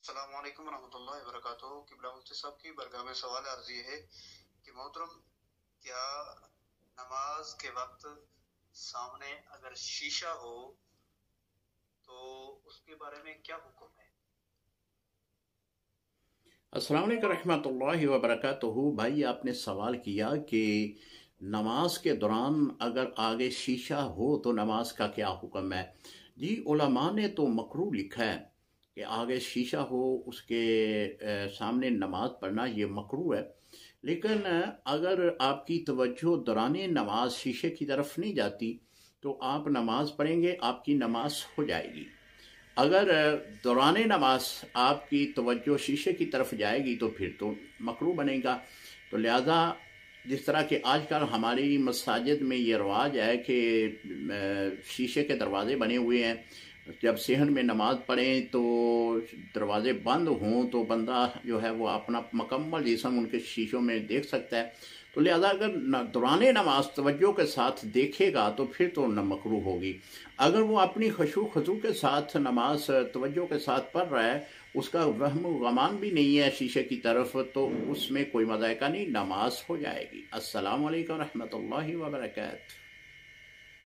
السلام علیکم ورحمۃ اللہ وبرکاتہ۔ قبلہ مفتی صاحب کی برگاہ میں سوال عرض یہ ہے کہ محترم، کیا نماز کے وقت سامنے اگر شیشہ ہو تو اس کے بارے میں کیا حکم ہے؟ السلام علیکم رحمۃ اللہ وبرکاتہ۔ بھائی آپ نے سوال کیا کہ نماز کے دوران اگر آگے شیشہ ہو تو نماز کا کیا حکم ہے۔ جی علماء نے تو مکروہ لکھا ہے کہ آگے شیشہ ہو اس کے سامنے نماز پڑھنا یہ مکروہ ہے، لیکن اگر آپ کی توجہ دوران نماز شیشے کی طرف نہیں جاتی تو آپ نماز پڑھیں گے، آپ کی نماز ہو جائے گی۔ اگر دوران نماز آپ کی توجہ شیشے کی طرف جائے گی تو پھر تو مکروہ بنے گا۔ تو لہذا جس طرح کہ آج کل ہماری مساجد میں یہ رواج ہے کہ شیشے کے دروازے بنے ہوئے ہیں، جب صحن میں نماز پڑھیں تو دروازے بند ہوں تو بندہ جو ہے وہ اپنا مکمل جسم ان کے شیشوں میں دیکھ سکتا ہے۔ تو لہذا اگر دوران نماز توجہ کے ساتھ دیکھے گا تو پھر تو نہ مکروہ ہوگی۔ اگر وہ اپنی خشوع خضوع کے ساتھ نماز توجہ کے ساتھ پڑھ رہا ہے، اس کا وہم و گمان بھی نہیں ہے شیشے کی طرف، تو اس میں کوئی مذائقہ نہیں، نماز ہو جائے گی۔ السلام علیکم ورحمۃ اللہ وبرکاتہ۔